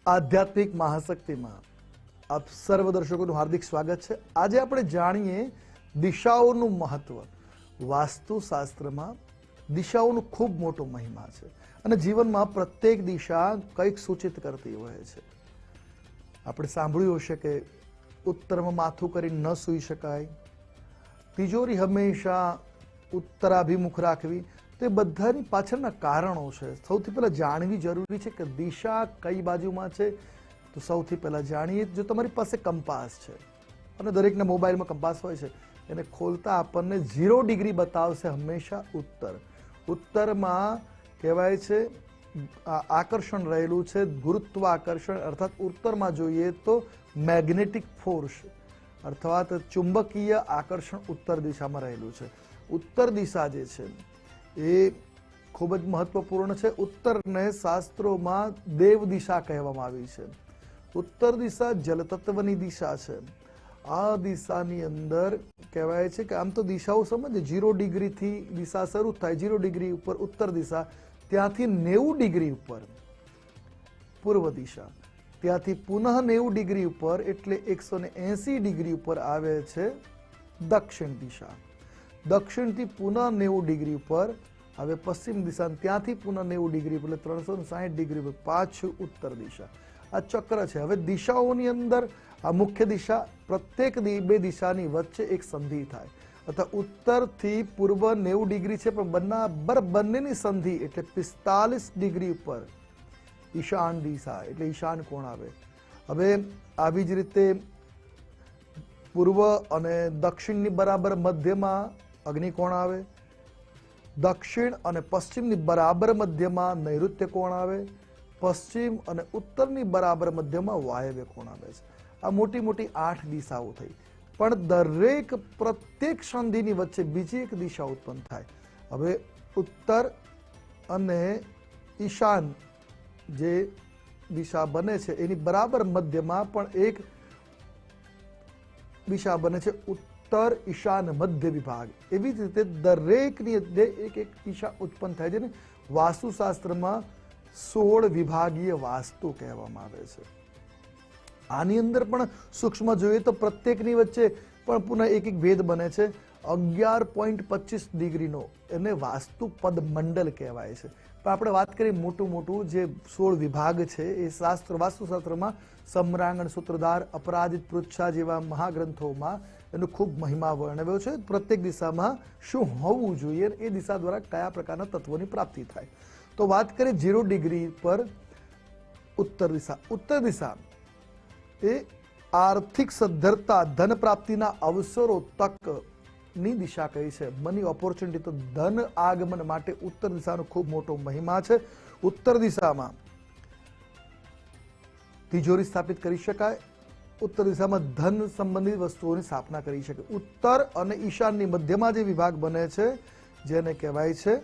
આધ્યાત્મિક મહાશક્તિમાં આપ સર્વ દર્શકોનું હાર્દિક સ્વાગત છે। આજે આપણે જાણીએ દિશાઓનું મહત્વ। વાસ્તુશાસ્ત્રમાં દિશાઓનું ખૂબ મોટો મહિમા છે અને જીવનમાં પ્રત્યેક દિશા કંઈક સૂચિત કરતી હોય છે। આપણે સાંભળ્યું હશે કે ઉત્તરમાં માથું કરીને ન સૂઈ શકાય, તિજોરી હંમેશા ઉત્તરાભિમુખ રાખવી। તે બધાની પાછળના કારણો છે। સૌથી પહેલા જાણવી જરૂરી છે કે દિશા કઈ બાજુમાં છે। તો સૌથી પહેલા જાણીએ, જો તમારી પાસે કંપાસ છે અને દરેકના મોબાઈલમાં કંપાસ હોય છે, એને ખોલતા આપણને 0 ડિગ્રી બતાવશે હંમેશા ઉત્તર। ઉત્તરમાં કહેવાય છે આકર્ષણ રહેલું છે, ગુરુત્વાકર્ષણ, અર્થાત ઉત્તરમાં જોઈએ તો મેગ્નેટિક ફોર્સ અર્થાત ચુંબકીય આકર્ષણ ઉત્તર દિશામાં રહેલું છે। ઉત્તર દિશા જે છે એ ખૂબ જ મહત્વપૂર્ણ છે। ઉત્તરને શાસ્ત્રોમાં દેવ દિશા કહેવામાં આવી છે। ઉત્તર દિશા જલતત્વની દિશા છે। આ દિશાની અંદર કહેવાય છે કે આમ તો દિશાઓ સમજે 0 ડિગ્રીથી દિશા શરૂ થાય, 0 ડિગ્રી ઉપર ઉત્તર દિશા, ત્યાંથી 90 ડિગ્રી ઉપર પૂર્વ દિશા, ત્યાંથી પુનઃ 90 ડિગ્રી ઉપર એટલે 180 ડિગ્રી ઉપર આવે છે દક્ષિણ દિશા। દક્ષિણથી પુનઃ 90 ડિગ્રી ઉપર હવે પશ્ચિમ દિશા, ત્યાંથી પુનઃ 90 ડિગ્રી એટલે 360 ડિગ્રી પર પાછું ઉત્તર દિશા। આ ચક્ર છે। હવે દિશાઓની અંદર આ મુખ્ય દિશા, પ્રત્યેક બે દિશાની વચ્ચે એક સંધિ થાય, અથવા ઉત્તરથી પૂર્વ 90 ડિગ્રી છે પણ બંનેની સંધિ એટલે 45 ડિગ્રી ઉપર ઈશાન દિશા એટલે ઈશાન કોણ આવે। હવે આવી જ રીતે પૂર્વ અને દક્ષિણની બરાબર મધ્યમાં અગ્નિકોણ આવે, દક્ષિણ અને પશ્ચિમની બરાબર મધ્યમાં નૈઋત્ય કોણ આવે, પશ્ચિમ અને ઉત્તરની બરાબર મધ્યમાં વાયવ્ય કોણ આવે છે। આ મોટી મોટી 8 દિશાઓ થઈ, પણ દરેક પ્રત્યેક સંધિની વચ્ચે બીજી એક દિશા ઉત્પન્ન થાય। હવે ઉત્તર અને ઈશાન જે દિશા બને છે એની બરાબર મધ્યમાં પણ એક દિશા બને છે ઉત્તર ઈશાન મધ્ય વિભાગ। એવી જ રીતે દરેકની એક એક દિશા ઉત્પન્ન થાય છે ને વાસ્તુશાસ્ત્રમાં 16 વિભાગીય વાસ્તુ કહેવામાં આવે છે। આની અંદર પણ સૂક્ષ્મ જોઈએ તો પ્રત્યેકની વચ્ચે પણ પુનઃ એક એક ભેદ બને છે। 11.25 ડિગ્રીનો એને વાસ્તુ પદ મંડળ કહેવાય છે। પણ આપણે વાત કરીએ મોટું જે 16 વિભાગ છે એ વાસ્તુશાસ્ત્રમાં સમ્રાંગણ, સૂત્રધાર, અપરાજિત, પૃચ્છા જેવા મહાગ્રંથોમાં એનો ખૂબ મહિમા વર્ણવ્યો છે। પ્રત્યેક દિશામાં શું હોવું જોઈએ, એ દિશા દ્વારા કયા પ્રકારના તત્વોની પ્રાપ્તિ થાય। તો વાત કરીએ 0 ડિગ્રી પર ઉત્તર દિશા। ઉત્તર દિશા એ આર્થિક સદ્ધરતા, ધન પ્રાપ્તિના અવસરો, તકની દિશા કહી છે। મની ઓપોર્ચ્યુનિટી, તો ધન આગમન માટે ઉત્તર દિશાનો ખૂબ મોટો મહિમા છે। ઉત્તર દિશામાં તિજોરી સ્થાપિત કરી શકાય, ઉત્તર દિશામાં ધન સંબંધિત વસ્તુઓની સ્થાપના કરી શકે। ઉત્તર અને ઈશાનની મધ્યમાં જે વિભાગ બને છે જેને કહેવાય છે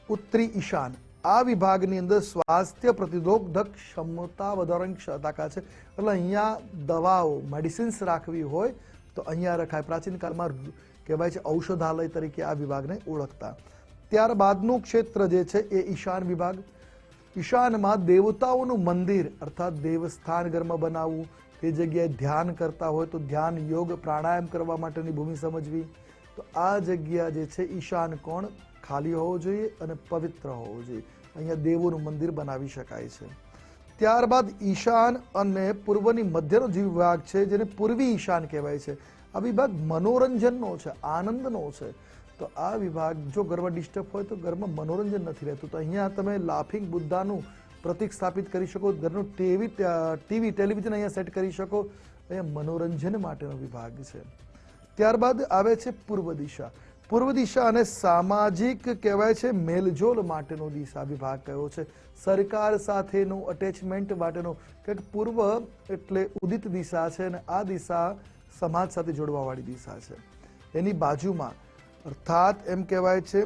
ઉત્તરી ઈશાન, આ વિભાગની અંદર સ્વાસ્થ્ય પ્રતિરોધક ક્ષમતા વધારવાની તાકાત છે। એટલે અહીંયા દવાઓ, મેડિસિન્સ રાખવી હોય તો અહીંયા રખાય। પ્રાચીન કાળમાં કહેવાય છે ઔષધાલય તરીકે આ વિભાગને ઓળખતા। ત્યારબાદનું ક્ષેત્ર જે છે એ ઈશાન વિભાગ। ઈશાનમાં દેવતાઓનું મંદિર અર્થાત દેવસ્થાન ઘરમાં બનાવવું, તે જગ્યાએ ધ્યાન કરતા હોય તો ધ્યાન, યોગ, પ્રાણાયામ કરવા માટેની ભૂમિ સમજવી। તો આ જગ્યા જે છે ઈશાન કોણ ખાલી હોવો જોઈએ અને પવિત્ર હોવો જોઈએ। અહીંયા દેવોનું મંદિર બનાવી શકાય છે। ત્યારબાદ ઈશાન અને પૂર્વની મધ્યનો જે વિભાગ છે જેને પૂર્વી ઈશાન કહેવાય છે, આ વિભાગ મનોરંજનનો છે, આનંદનો છે। તો આ વિભાગ જો ઘરમાં ડિસ્ટર્બ હોય તો ઘરમાં મનોરંજન નથી રહેતું, તો અહીંયા તમે લાફિંગ બુદ્ધાનું પ્રતીક સ્થાપિત કરી શકો, ઘરનું ટેલિવિઝન અહીંયા સેટ કરી શકો। અહીંયા મનોરંજન માટેનો વિભાગ છે। ત્યારબાદ આવે છે પૂર્વ દિશા। પૂર્વ દિશા અને સામાજિક કહેવાય છે મેલજોલ માટેનો દિશા વિભાગ કયો છે, સરકાર સાથેનું અટેચમેન્ટ માટેનો, કે પૂર્વ એટલે ઉદિત દિશા છે અને આ દિશા સમાજ સાથે જોડવાવાળી દિશા છે। એની બાજુમાં અર્થાત એમ કહેવાય છે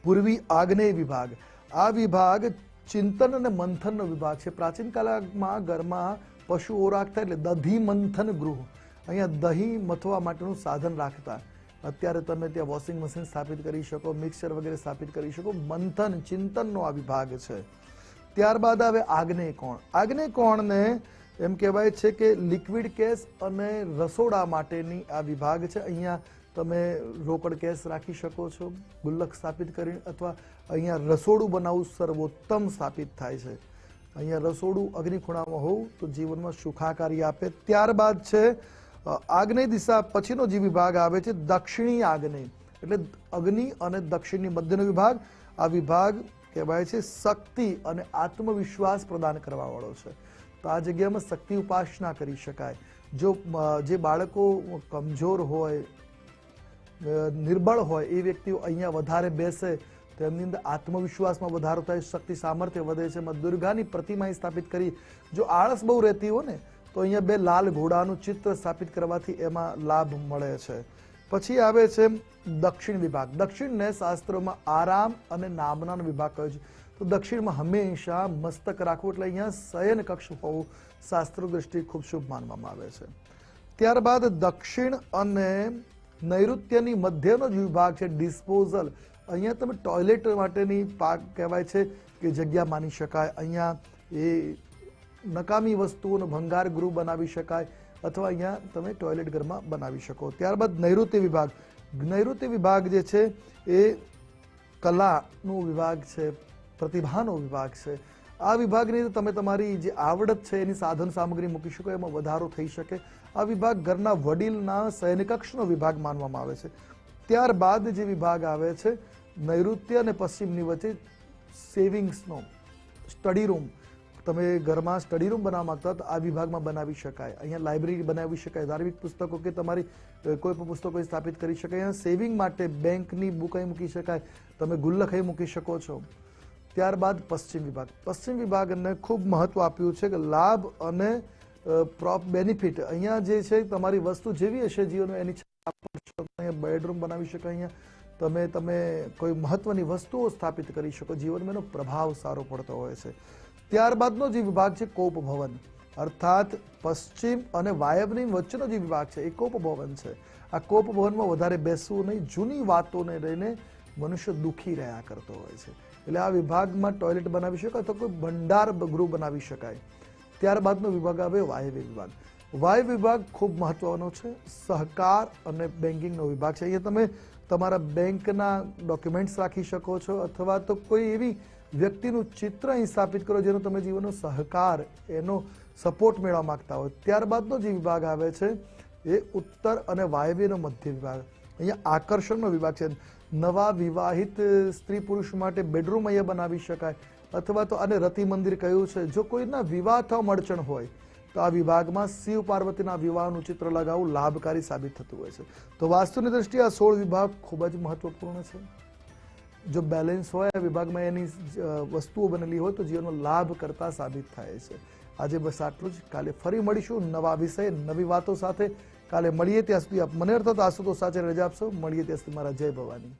પૂર્વી આગ્નેય વિભાગ। આ વિભાગ ચિંતન અને મંથનનો વિભાગ છે। પ્રાચીન કાળમાં ઘરમાં પશુઓ રાખતા એટલે દધી મંથન ગૃહ, અહીંયા દહીં મથવા માટેનું સાધન રાખતા। અત્યારે તમે ત્યાં વોશિંગ મશીન સ્થાપિત કરી શકો, મિક્સર વગેરે સ્થાપિત કરી શકો। મંથન, ચિંતનનો આ વિભાગ છે। ત્યારબાદ આવે આગ્નેય કોણ. આગ્નેય કોણને એમ કહેવાય છે કે લિક્વિડ કેશ અને રસોડા માટેની આ વિભાગ છે. અહીંયા તમે રોકડ કેશ રાખી શકો છો ગુલ્લક સ્થાપિત કરીને, અથવા અહીંયા રસોડું બનાવવું સર્વોત્તમ સ્થાપિત થાય છે. અહીંયા રસોડું અગ્નિ ખૂણામાં હોવું તો જીવનમાં સુખાકારી આપે. ત્યારબાદ છે આગ્નેય દિશા પછીનો જે વિભાગ આવે છે દક્ષિણી આગ્નેય, એટલે અગ્નિ અને દક્ષિણની મધ્યનો વિભાગ. આ વિભાગ કહેવાય છે શક્તિ અને આત્મવિશ્વાસ પ્રદાન કરવા વાળો છે. તો આ જગ્યામાં શક્તિ ઉપાસના કરી શકાય. જો જે બાળકો કમજોર હોય, નિર્બળ હોય, એ વ્યક્તિઓ અહીંયા વધારે બેસે તો એમની અંદર આત્મવિશ્વાસમાં વધારો થાય, શક્તિ સામર્થ્ય વધે છે. દુર્ગાની પ્રતિમા સ્થાપિત કરી. જો આળસ બહુ રહેતી હોય ને તો અહીંયા 2 લાલ ઘોડાનું ચિત્ર સ્થાપિત કરવાથી એમાં લાભ મળે છે. પછી આવે છે દક્ષિણ વિભાગ. દક્ષિણને શાસ્ત્રોમાં આરામ અને નામનાનો વિભાગ કહ્યો છે. તો દક્ષિણમાં હંમેશા મસ્તક રાખવું, એટલે અહીંયા શયન કક્ષ હોવું શાસ્ત્રો દ્રષ્ટિએ ખૂબ શુભ માનવામાં આવે છે. ત્યારબાદ દક્ષિણ અને નૈઋત્યની મધ્યનો જે વિભાગ છે ડિસ્પોઝલ. અહીંયા તમે ટોયલેટ માટેની પાક કહેવાય છે કે જગ્યા માની શકાય. અહીંયા એ નકામી વસ્તુઓનો ભંગાર ગૃહ બનાવી શકાય, અથવા અહીંયા તમે ટોયલેટ ઘરમાં બનાવી શકો. ત્યારબાદ નૈઋત્ય વિભાગ. નૈઋત્ય વિભાગ જે છે એ કલાનો વિભાગ છે, પ્રતિભાનો વિભાગ છે. આ વિભાગની તમે તમારી જે આવડત છે એની સાધન સામગ્રી મૂકી શકો, એમાં વધારો થઈ શકે. આ વિભાગ ઘરના વડીલના શયનકક્ષનો વિભાગ માનવામાં આવે છે. ત્યારબાદ જે વિભાગ આવે છે નૈઋત્ય અને પશ્ચિમની વચ્ચે સેવિંગ્સનો સ્ટડી રૂમ. તમે ઘરમાં સ્ટડી રૂમ બનાવવા માંગતા તો આ વિભાગમાં બનાવી શકાય. અહીંયા લાઇબ્રેરી બનાવી શકાય, ધાર્મિક પુસ્તકો કે તમારી કોઈ પણ પુસ્તકો સ્થાપિત કરી શકાય. અહીંયા સેવિંગ માટે બેંકની બુક અહીં મૂકી શકાય, તમે ગુલ્લક અહીં મૂકી શકો છો. ત્યારબાદ પશ્ચિમ વિભાગ. પશ્ચિમ વિભાગને ખૂબ મહત્વ આપ્યું છે કે લાભ અને બેનિફિટ. અહીંયા જે છે તમારી વસ્તુ જેવી હશે જીવનમાં એની અહીંયા બેડરૂમ બનાવી શકાય. અહીંયા તમે કોઈ મહત્વની વસ્તુઓ સ્થાપિત કરી શકો. જીવનમાં એનો પ્રભાવ સારો પડતો હોય છે. ત્યારબાદનો જે વિભાગ છે કોપ ભવન, અર્થાત પશ્ચિમ અને વાયવ્યની વચ્ચેનો જે વિભાગ છે એ કોપ ભવન છે. આ કોપ ભવનમાં વધારે બેસવું નહીં. જૂની વાતોને લઈને મનુષ્ય દુઃખી રહ્યા કરતો હોય છે, એટલે આ વિભાગમાં ટોયલેટ બનાવી શકાય તો કોઈ ભંડાર ગૃહ બનાવી શકાય. ત્યારબાદનો વિભાગ આવે વાયવ્ય વિભાગ. વાયવ્ય વિભાગ ખૂબ મહત્વનો છે. સહકાર અને બેન્કિંગનો વિભાગ છે. અહીંયા તમે તમારા બેંકના ડોક્યુમેન્ટ્સ રાખી શકો છો, અથવા તો કોઈ એવી વ્યક્તિનું ચિત્ર અહીં સ્થાપિત કરો જેનો તમે જીવનનો સહકાર, એનો સપોર્ટ મેળવવા માંગતા હોય. ત્યારબાદનો જે વિભાગ આવે છે એ ઉત્તર અને વાયવ્યનો મધ્ય વિભાગ. અહીંયા આકર્ષણનો વિભાગ છે. નવા વિવાહિત સ્ત્રી પુરુષ માટે બેડરૂમ અહીંયા બનાવી શકાય, અથવા તો આને રતિ મંદિર કહ્યું છે. જો કોઈના વિવાહ થવા અડચણ હોય તો આ વિભાગમાં શિવ પાર્વતીના વિવાહનું ચિત્ર લગાવવું લાભકારી સાબિત થતું હોય છે. તો વાસ્તુની દ્રષ્ટિએ આ 16 વિભાગ ખૂબ જ મહત્વપૂર્ણ છે. જો બેલેન્સ હોય આ વિભાગમાં એની વસ્તુઓ બનેલી હોય તો જીવનમાં લાભ કરતા સાબિત થાય છે. આજે બસ આટલું જ. કાલે ફરી મળીશું નવા વિષય, નવી વાતો સાથે. કાલે મળીએ ત્યાં સુધી આપ મને અર્થાત આશુતોષ સાચે રજા આપશો. મળીએ ત્યાં સુધી મારા જય ભવાની.